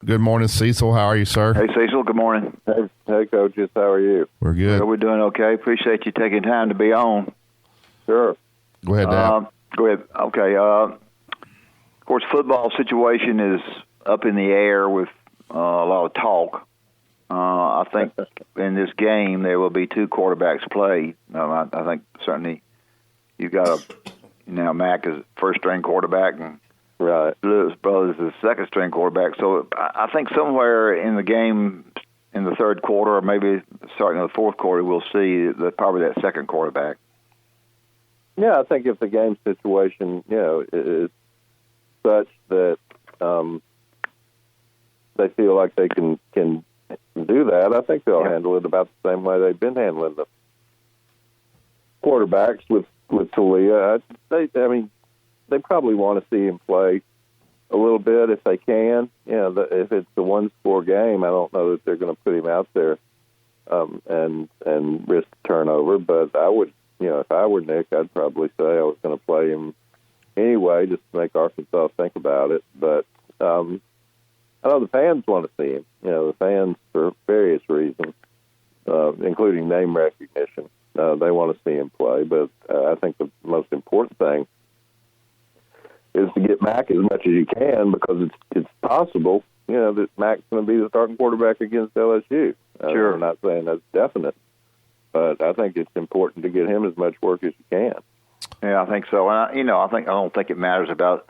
Good morning, Cecil. How are you, sir? Hey, Cecil. Good morning. Hey, coaches. How are you? We're good. We're doing okay. Appreciate you taking time to be on. Sure. Go ahead, Dad. Go ahead. Okay. Of course, football situation is up in the air with a lot of talk. I think in this game there will be two quarterbacks played. I think certainly you got Mac is first-string quarterback and Right. Lewis Brothers is second-string quarterback. So I think somewhere in the game in the third quarter or maybe starting in the fourth quarter we'll see probably that second quarterback. Yeah, I think if the game situation, is such that they feel like they can do that, I think they'll handle it about the same way they've been handling the quarterbacks with Talia. They probably want to see him play a little bit if they can. If it's a one-score game, I don't know that they're going to put him out there and risk turnover. But I would, if I were Nick, I'd probably say I was going to play him anyway just to make Arkansas think about it. But I know the fans want to see him. The fans, for various reasons, including name recognition, they want to see him play. But I think the most important thing is to get Mac as much as you can because it's possible, that Mac's going to be the starting quarterback against LSU. Sure. I'm not saying that's definite, but I think it's important to get him as much work as you can. Yeah, I think so. And I don't think it matters about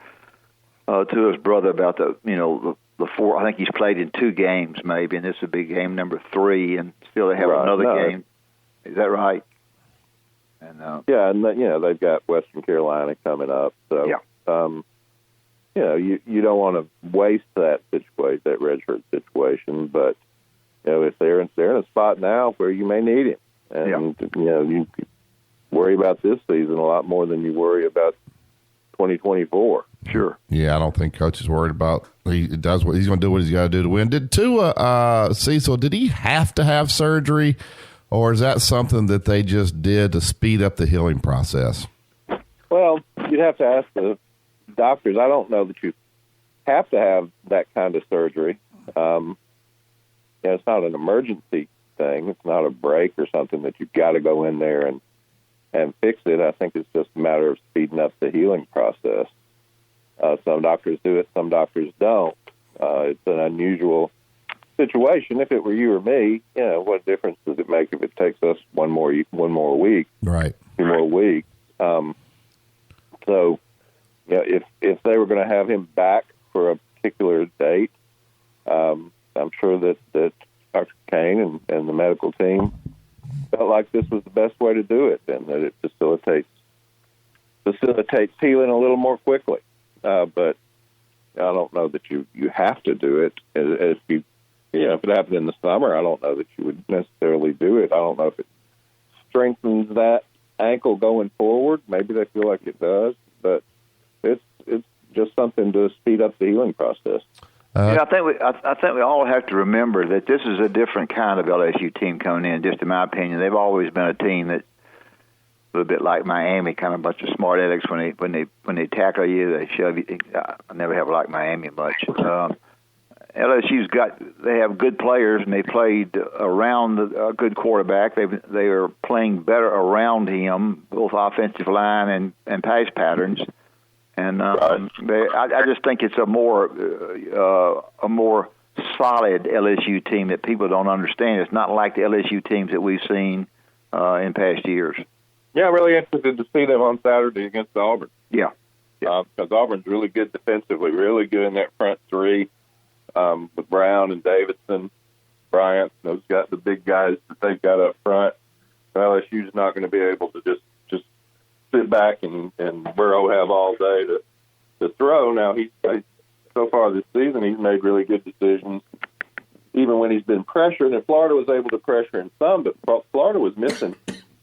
to his brother about the four. I think he's played in 2 games maybe, and this would be game number 3, and still they have another game. Is that right? And and they've got Western Carolina coming up, so yeah. You don't want to waste that situation, that redshirt situation, but if they're in a spot now where you may need him, and you worry about this season a lot more than you worry about 2024. Sure. Yeah, I don't think Coach is worried about. He does what he's going to do. What he's got to do to win. Did Cecil? Did he have to have surgery, or is that something that they just did to speed up the healing process? Well, you'd have to ask the doctors. I don't know that you have to have that kind of surgery. It's not an emergency thing. It's not a break or something that you've got to go in there and fix it. I think it's just a matter of speeding up the healing process. Some doctors do it, some doctors don't. It's an unusual situation. If it were you or me, what difference does it make if it takes us one more week, right? 2 more weeks. So, if they were going to have him back for a particular date, I'm sure that Dr. Kane and the medical team felt like this was the best way to do it, and that it facilitates healing a little more quickly. But I don't know that you have to do it. If it happened in the summer, I don't know that you would necessarily do it. I don't know if it strengthens that ankle going forward. Maybe they feel like it does, but it's just something to speed up the healing process. I think we all have to remember that this is a different kind of LSU team coming in. Just in my opinion, they've always been a team that a little bit like Miami, kind of a bunch of smart addicts. When they tackle you, they shove you. I never have liked Miami much. They have good players, and they played around a good quarterback. They are playing better around him, both offensive line and pass patterns. And I just think it's a more solid LSU team that people don't understand. It's not like the LSU teams that we've seen in past years. Yeah, I'm really interested to see them on Saturday against Auburn. Yeah. Because Auburn's really good defensively, really good in that front 3 with Brown and Davidson, Bryant. Those got the big guys that they've got up front. LSU's not going to be able to just sit back and Burrow have all day to throw. Now, he's so far this season, he's made really good decisions, even when he's been pressured. And Florida was able to pressure him some, but Florida was missing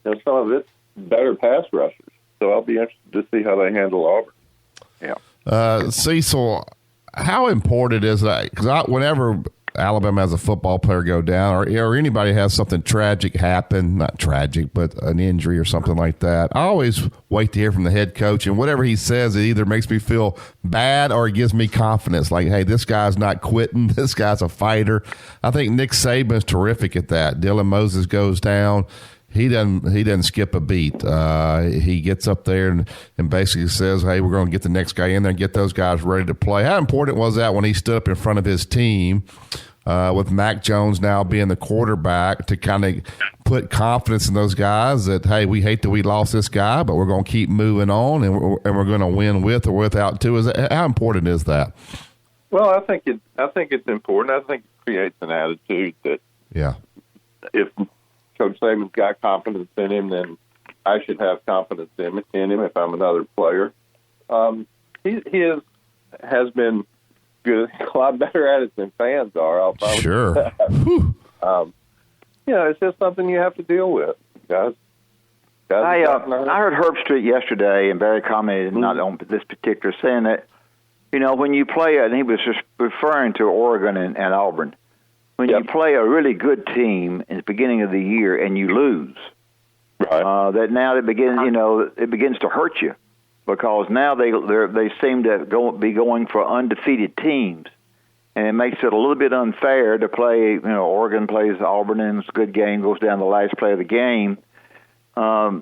some of its better pass rushers. So I'll be interested to see how they handle Auburn. Yeah. Cecil, how important is that? Because whenever Alabama has a football player go down, or anybody has something tragic happen, not tragic, but an injury or something like that, I always wait to hear from the head coach, and whatever he says, it either makes me feel bad or it gives me confidence. Like, hey, this guy's not quitting. This guy's a fighter. I think Nick Saban's terrific at that. Dylan Moses goes down. He doesn't skip a beat. He gets up there and basically says, hey, we're going to get the next guy in there and get those guys ready to play. How important was that when he stood up in front of his team with Mac Jones now being the quarterback to kind of put confidence in those guys that, hey, we hate that we lost this guy, but we're going to keep moving on and we're going to win with or without two. How important is that? Well, I think it's important. I think it creates an attitude that if Coach Saban's got confidence in him, then I should have confidence in him if I'm another player. He has been good, a lot better at it than fans are. I'll probably sure. It's just something you have to deal with, guys. I heard Herb Street yesterday, and Barry commented not on this particular, saying that, when you play, and he was just referring to Oregon and Auburn, when you play a really good team in the beginning of the year and you lose, right. That now it begins to hurt you because now they seem to be going for undefeated teams, and it makes it a little bit unfair to play. Oregon plays Auburn and it's a good game, goes down the last play of the game.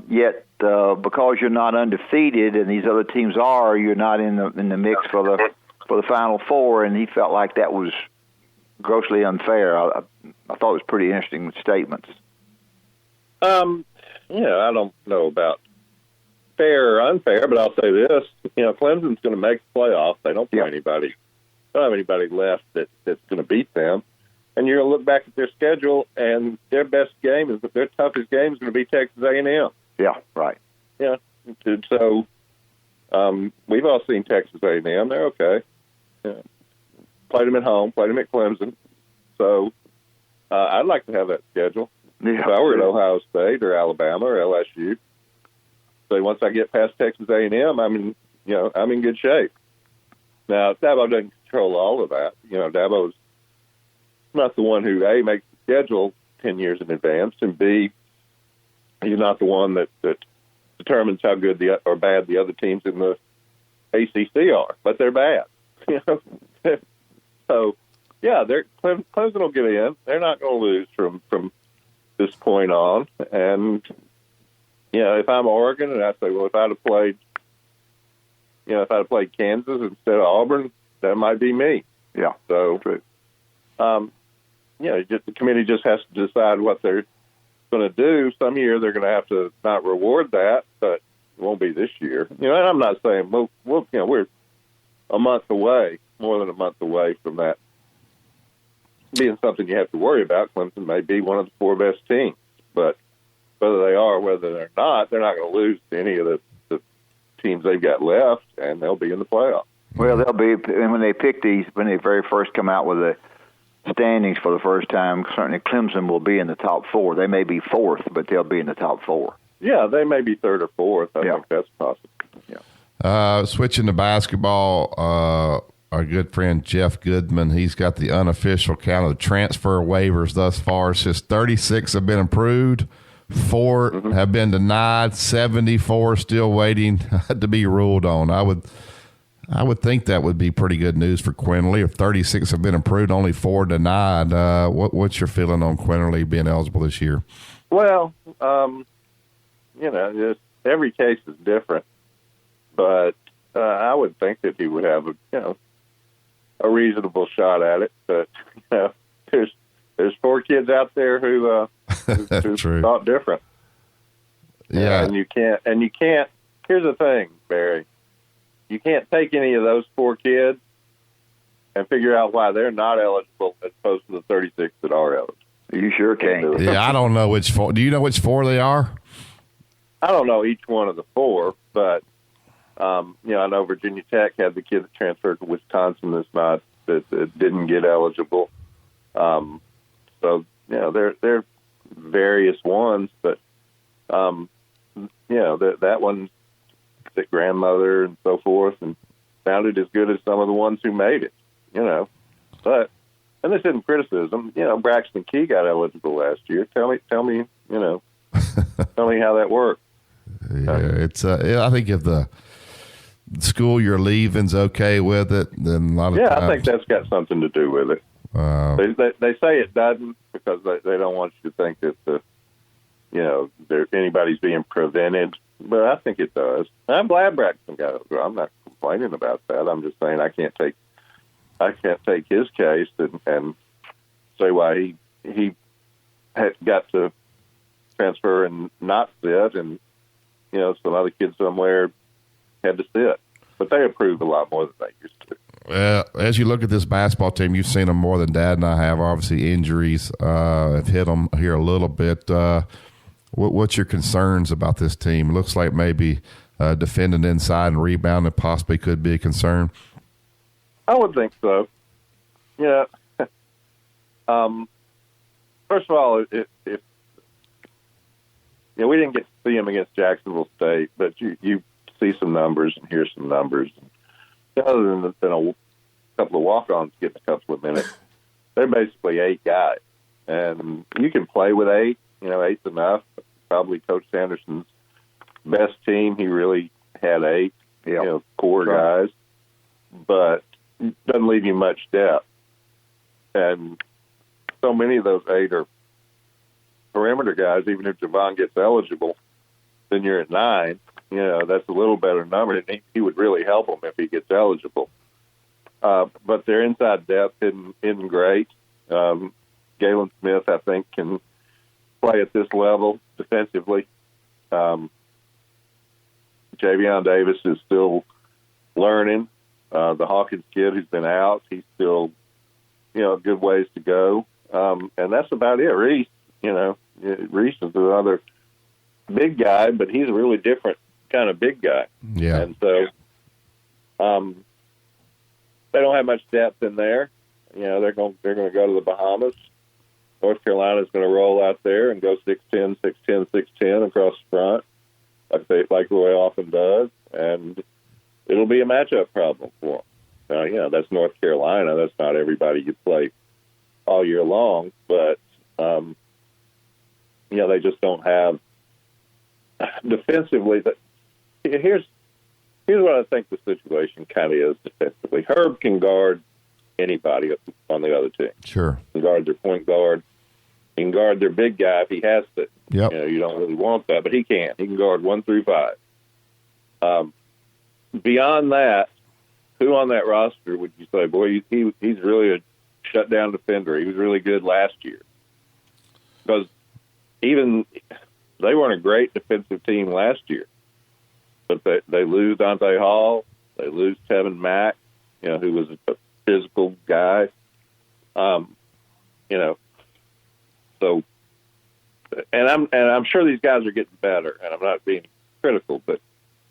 Yet because you're not undefeated and these other teams are, you're not in the mix for the Final Four, and he felt like that was grossly unfair. I thought it was pretty interesting statements. I don't know about fair or unfair, but I'll say this: Clemson's going to make the playoffs. They don't play anybody. They don't have anybody left that's going to beat them. And you're going to look back at their schedule, and their best game their toughest game is going to be Texas A&M. Yeah, right. Yeah. So we've all seen Texas A&M. They're okay. Yeah. Played them at home, played them at Clemson. So I'd like to have that schedule. Yeah. If I were at Ohio State or Alabama or LSU. So once I get past Texas A&M, I'm in good shape. Now, Dabo doesn't control all of that. Dabo's not the one who, A, makes the schedule 10 years in advance, and B, he's not the one that determines how good or bad the other teams in the ACC are, but they're bad. So, Clemson will get in. They're not going to lose from this point on. And, if I'm Oregon and I say, well, if I'd have played Kansas instead of Auburn, that might be me. Yeah. So, true. The committee just has to decide what they're going to do. Some year they're going to have to not reward that, but it won't be this year. And I'm not saying we're a month away, more than a month away from that being something you have to worry about. Clemson may be one of the four best teams, but whether they are, whether they're not going to lose to any of the teams they've got left, and they'll be in the playoffs. Well, they'll be, and when they pick these, when they very first come out with the standings for the first time, certainly Clemson will be in the top four. They may be fourth, but they'll be in the top four. Yeah, they may be third or fourth. I think that's possible. Yeah. Switching to basketball, our good friend Jeff Goodman, he's got the unofficial count of the transfer waivers thus far. It's just 36 have been approved, 4 have been denied, 74 still waiting to be ruled on. I would think that would be pretty good news for Quinterly. If 36 have been approved, only 4 denied. What's your feeling on Quinterly being eligible this year? Well, just every case is different, but I would think that he would have a reasonable shot at it. But there's 4 kids out there who thought different. Yeah, and you can't. Here's the thing, Barry. You can't take any of those 4 kids and figure out why they're not eligible as opposed to the 36 that are eligible. You sure can. Yeah, I don't know which 4. Do you know which 4 they are? I don't know each one of the 4, but I know Virginia Tech had the kid that transferred to Wisconsin that didn't get eligible. So they're various ones, but that one. The grandmother and so forth, and sounded as good as some of the ones who made it, But and this isn't criticism. Braxton Key got eligible last year. Tell me, tell me how that worked. Yeah, it's. I think if the school you're leaving's okay with it, then a lot of times, I think that's got something to do with it. They say it doesn't because they don't want you to think that anybody's being prevented, but I think it does. I'm glad Braxton got it. I'm not complaining about that. I'm just saying I can't take his case and say why he had got to transfer and not sit, and some other kids somewhere had to sit. But they improved a lot more than they used to. As you look at this basketball team, you've seen them more than Dad and I have. Obviously, injuries have hit them here a little bit. What's your concerns about this team? It looks like maybe defending inside and rebounding possibly could be a concern. I would think so. Yeah. First of all, if we didn't get to see them against Jacksonville State, but you see some numbers and hear some numbers. Other than a couple of walk-ons getting a couple of minutes, they're basically 8 guys. And you can play with 8. 8's enough. Probably Coach Sanderson's best team. He really had 8, core guys. But doesn't leave you much depth. And so many of those 8 are perimeter guys. Even if Javon gets eligible, then you're at 9. That's a little better number. And he would really help them if he gets eligible. But their inside depth isn't great. Galen Smith, I think, can play at this level defensively. Javion Davis is still learning. The Hawkins kid who's been out, he's still, a good ways to go. And that's about it. Reese is another big guy, but he's a really different kind of big guy. Yeah. And so they don't have much depth in there. They're going to go to the Bahamas. North Carolina's going to roll out there and go 6'10", 6'10", 6'10" across the front, like Roy often does, and it'll be a matchup problem for them. That's North Carolina. That's not everybody you play all year long, but they just don't have defensively. Here's what I think the situation kind of is defensively. Herb can guard anybody on the other team. Sure. He can guard their point guard. He can guard their big guy if he has to. Yep. You don't really want that, but he can. He can guard 1 through 5. Beyond that, who on that roster would you say, boy, he's really a shutdown defender? He was really good last year. Because even they weren't a great defensive team last year. But they lose Dante Hall. They lose Tevin Mack, who was a physical guy. So, and I'm sure these guys are getting better, and I'm not being critical, but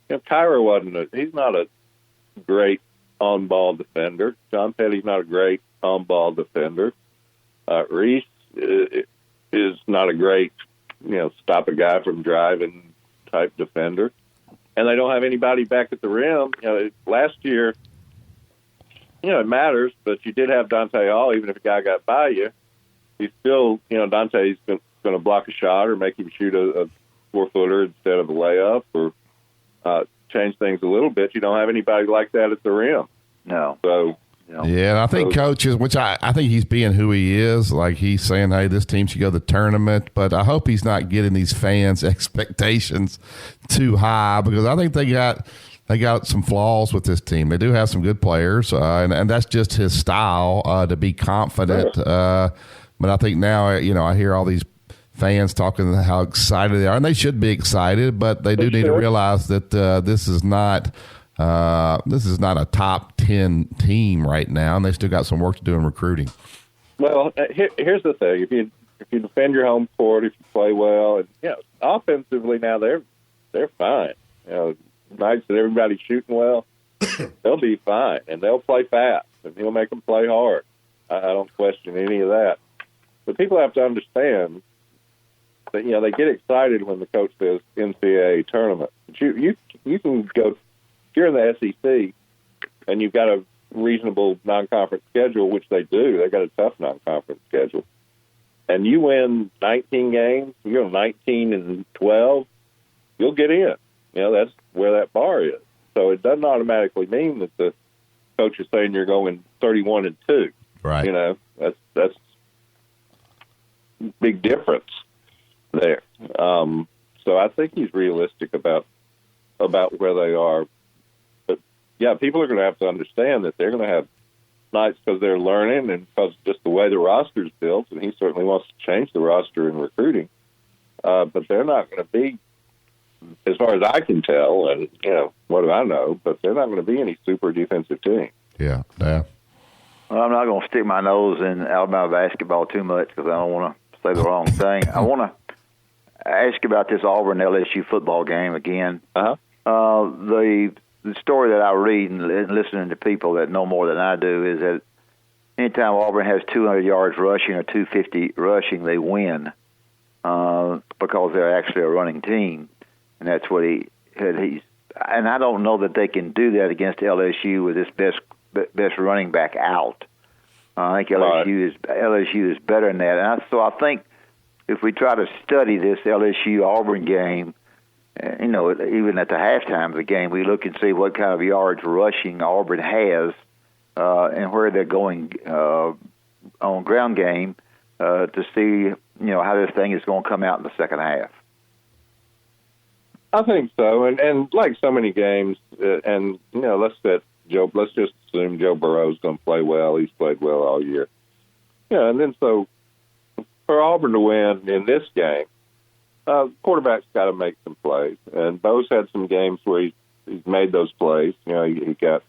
Kyra he's not a great on-ball defender. John Petty's not a great on-ball defender. Reese is not a great, stop a guy from driving type defender. And they don't have anybody back at the rim. Last year, it matters, but you did have Dante Hall. Even if a guy got by you, he's still, Dante's going to block a shot or make him shoot a 4-footer instead of a layup or change things a little bit. You don't have anybody like that at the rim. No. So, yeah, and I think coaches, which I think he's being who he is, like he's saying, hey, this team should go to the tournament, but I hope he's not getting these fans' expectations too high because I think they got some flaws with this team. They do have some good players, and that's just his style to be confident. But I think now, I hear all these fans talking how excited they are, and they should be excited, but they do need to realize that this is not a top 10 team right now, and they still got some work to do in recruiting. Well, here's the thing: if you defend your home court, if you play well, and offensively now they're fine. Nights that everybody's shooting well, they'll be fine, and they'll play fast, and he'll make them play hard. I don't question any of that. But people have to understand that they get excited when the coach says NCAA tournament. But you can go. If you're in the SEC and you've got a reasonable non-conference schedule, which they do. They got a tough non-conference schedule. And you win 19 games, you go 19-12, you'll get in. That's where that bar is. So it doesn't automatically mean that the coach is saying you're going 31-2. Right. That's big difference there. So I think he's realistic about where they are. But yeah, people are going to have to understand that they're going to have nights because they're learning and because just the way the roster's built, and he certainly wants to change the roster in recruiting. But they're not going to be, as far as I can tell, and what do I know? But they're not going to be any super defensive team. Yeah. Well, I'm not going to stick my nose in Alabama basketball too much because I don't want to say the wrong thing. I want to ask about this Auburn LSU football game again. The story that I read and listening to people that know more than I do is that anytime Auburn has 200 yards rushing or 250 rushing, they win because they're actually a running team, and that's what he's. And I don't know that they can do that against LSU with this best running back out. I think LSU is better than that, so I think if we try to study this LSU Auburn game, even at the halftime of the game, we look and see what kind of yards rushing Auburn has and where they're going on ground game to see how this thing is going to come out in the second half. I think so, and like so many games, let's just assume Joe Burrow's going to play well. He's played well all year. And then so for Auburn to win in this game, quarterback's got to make some plays, and Bo's had some games where he's made those plays. He got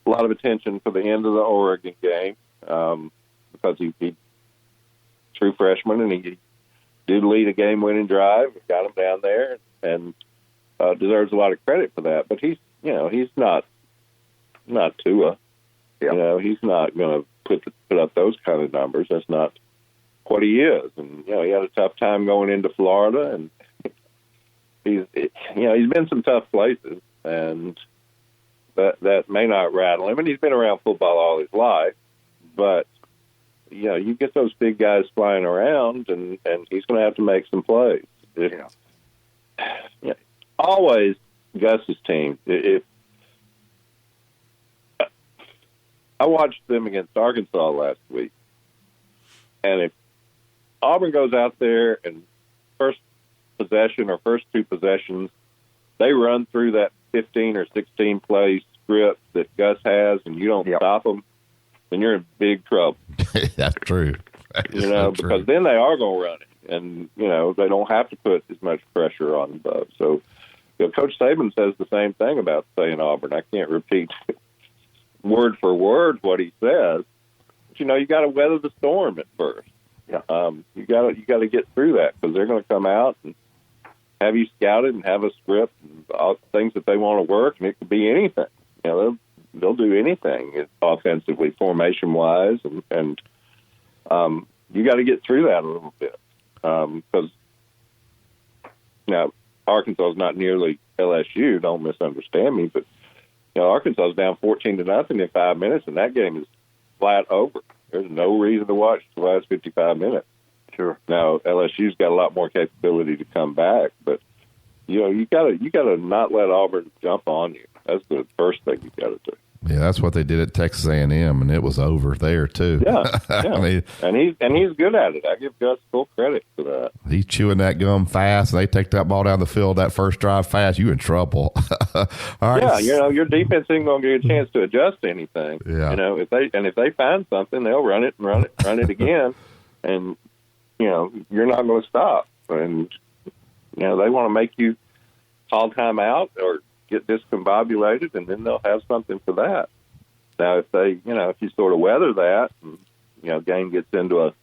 a lot of attention for the end of the Oregon game because he true freshman, and he did lead a game-winning drive, got him down there, and deserves a lot of credit for that. But he's not Tua. Yeah. He's not going to put up those kind of numbers. That's not what he is. And he had a tough time going into Florida, and he's been some tough places, and that may not rattle him. And he's been around football all his life, but you get those big guys flying around, and he's going to have to make some plays. Always Gus's team. If I watched them against Arkansas last week, and if Auburn goes out there and first possession or first two possessions, they run through that 15 or 16 play script that Gus has, and you don't stop them, then you're in big trouble. That's true. Because then they are going to run it, and they don't have to put as much pressure on Bo. So, Coach Saban says the same thing about saying Auburn. I can't repeat word for word what he says, but you got to weather the storm at first. Yeah. You got to get through that because they're going to come out and have you scouted and have a script and all things that they want to work, and it could be anything. They'll do anything offensively, formation wise, and you got to get through that a little bit because now Arkansas is not nearly LSU. Don't misunderstand me, but Arkansas is down 14-0 in 5 minutes, and that game is flat over. There's no reason to watch the last 55 minutes. Sure. Now LSU's got a lot more capability to come back, but you gotta not let Auburn jump on you. That's the first thing you got to do. Yeah, that's what they did at Texas A&M, and it was over there too. Yeah. I mean, and he's good at it. I give Gus full credit for that. He's chewing that gum fast, and they take that ball down the field that first drive fast. You in trouble. All right. Yeah, your defense ain't going to get a chance to adjust to anything. Yeah. If they find something, they'll run it again, and you're not going to stop. And they want to make you call timeout or get discombobulated, and then they'll have something for that. Now, if you sort of weather that, and, game gets into a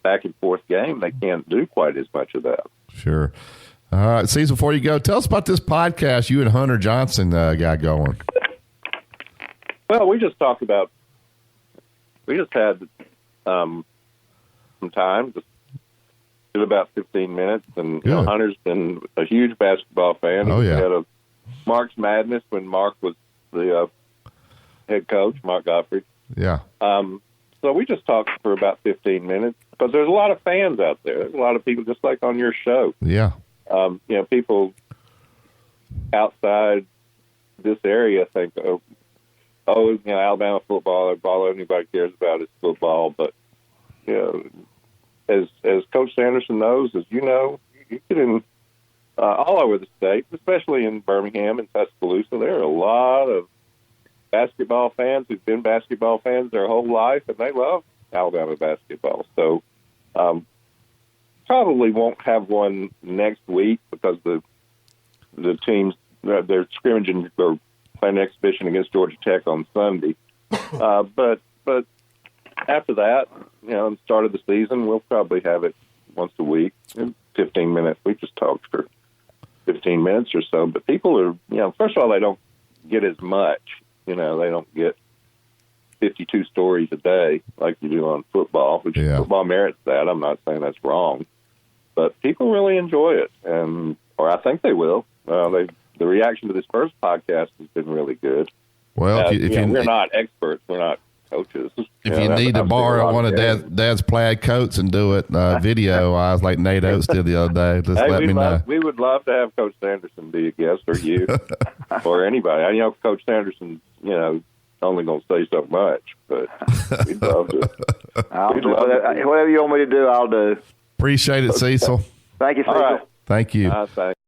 back and forth game, they can't do quite as much of that. Sure. All right, Cecil, before you go, tell us about this podcast you and Hunter Johnson got going. Well, we just had some time, just did about 15 minutes, and Hunter's been a huge basketball fan. Oh, yeah. He had a Mark's Madness when Mark was the head coach, Mark Godfrey. Yeah. So we just talked for about 15 minutes because there's a lot of fans out there. There's a lot of people just like on your show. Yeah. People outside this area think, Alabama football, all anybody cares about is football. But, as Coach Sanderson knows, as you know, you get in all over the state, especially in Birmingham and Tuscaloosa, there are a lot of basketball fans who've been basketball fans their whole life, and they love Alabama basketball. So probably won't have one next week because the teams, they're scrimmaging or playing an exhibition against Georgia Tech on Sunday. But after that, the start of the season, we'll probably have it once a week, 15 minutes. We just talked for 15 minutes or so. But people are, first of all, they don't get as much. They don't get 52 stories a day like you do on football, which football merits that. I'm not saying that's wrong. But people really enjoy it, or I think they will. The reaction to this first podcast has been really good. Well, we're not experts. We're not coaches. If you need to borrow one of Dad's plaid coats and do it video-wise like Nate Oates did the other day, just let me know. We would love to have Coach Sanderson be a guest, or you, or anybody. I know Coach Sanderson's, only going to say so much, but we'd love to. Whatever you want me to do, I'll do. Appreciate it, Cecil. Thank you, Cecil. All right. Thank you. Thanks.